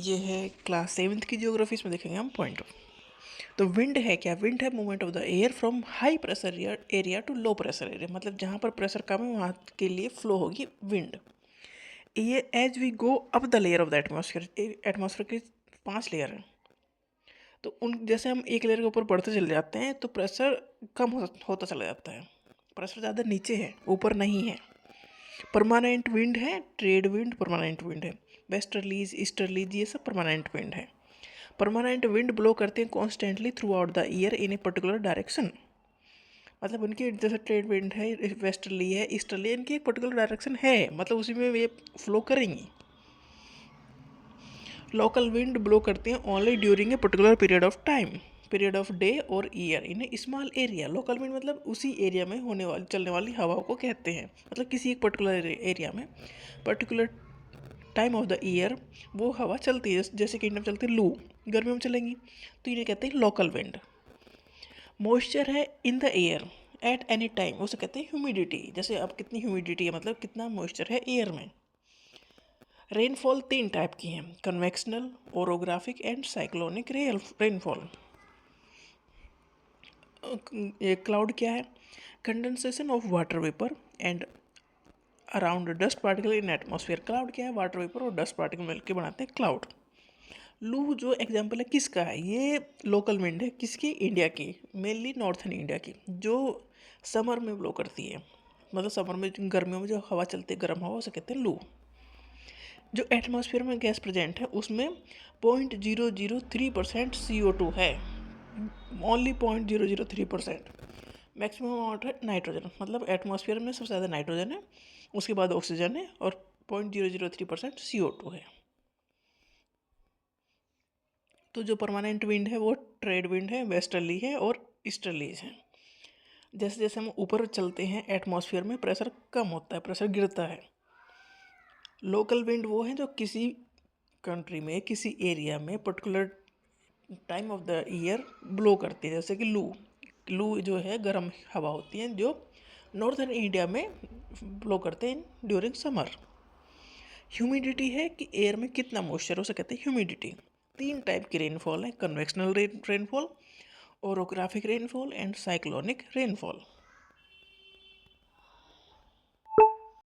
ये है class 7th की ज्योग्राफी। इसमें देखेंगे हम पॉइंट। तो विंड है क्या? विंड है movement of the air from high pressure area to low pressure area. मतलब जहाँ पर प्रेशर कम है वहाँ के लिए फ्लो होगी विंड। ये as we go up the layer of the atmosphere, atmosphere के 5 लेयर हैं, तो उन जैसे हम एक लेयर के ऊपर बढ़ते चले जाते हैं तो प्रेशर कम होता चला जाता है। प्रेशर ज़्यादा नीचे है, ऊपर नहीं है। परमानेंट विंड है, ट्रेड विंड परमानेंट विंड है, वेस्टर्लीज ईस्टर्लीज ये सब परमानेंट विंड है। परमानेंट विंड ब्लो करते हैं constantly through out the year in a particular direction. मतलब उनकी जैसे ट्रेड विंड है, वेस्टर्ली है, ईस्टर्ली, इनकी एक पर्टिकुलर डायरेक्शन है, मतलब उसी में ये फ्लो करेंगी। लोकल विंड ब्लो करते हैं only during a particular period of time, period of day और year in a small area. Local wind मतलब उसी एरिया में होने वाली चलने वाली हवाओं को कहते हैं। मतलब किसी एक पर्टिकुलर एरिया में particular time of the year वो हवा चलती है। जैसे कि इंडिया में चलती है लू, गर्मियों में चलेंगी, तो इन्हें कहते हैं लोकल विंड। मॉइस्चर है in the air at any time, उसे कहते हैं ह्यूमिडिटी। जैसे अब कितनी ह्यूमिडिटी है, मतलब कितना मॉइस्चर है एयर में। रेनफॉल 3 टाइप की हैं, convectional, orographic and cyclonic rainfall. ये क्लाउड क्या है? Condensation of water vapour and around dust particle in atmosphere. Cloud क्या है? वाटर वेपर और डस्ट पार्टिकल मिलकर बनाते हैं क्लाउड। लू जो एग्जाम्पल है किसका है? ये लोकल विंड है, किसकी? इंडिया की, मेनली नॉर्थन इंडिया की, जो समर में ब्लो करती है। मतलब समर में, गर्मियों में जो हवा चलती है गर्म हवा, उसे कहते हैं लू। जो एटमॉस्फेयर में गैस प्रेजेंट है उसमें 0.003% CO2 है, ओनली 0.003%। मैक्सिमम अमाउंट है नाइट्रोजन, मतलब एटमॉस्फेयर में सबसे ज़्यादा नाइट्रोजन है, उसके बाद ऑक्सीजन है, और 0.003% CO2 है। तो जो परमानेंट विंड है वो ट्रेड विंड है, वेस्टर्ली है और ईस्टर्लीज है। जैसे जैसे हम ऊपर चलते हैं एटमॉस्फेयर में प्रेशर कम होता है, प्रेशर गिरता है। लोकल विंड वो है जो किसी कंट्री में, किसी एरिया में particular time of the year blow करती है। जैसे कि लू, लू जो है गर्म हवा होती है जो नॉर्थन इंडिया में ब्लो करते हैं ड्यूरिंग समर। ह्यूमिडिटी है कि एयर में कितना मॉइस्चर हो, उसे कहते हैं ह्यूमिडिटी। 3 टाइप की रेनफॉल है, convectional rainfall, orographic rainfall and cyclonic rainfall.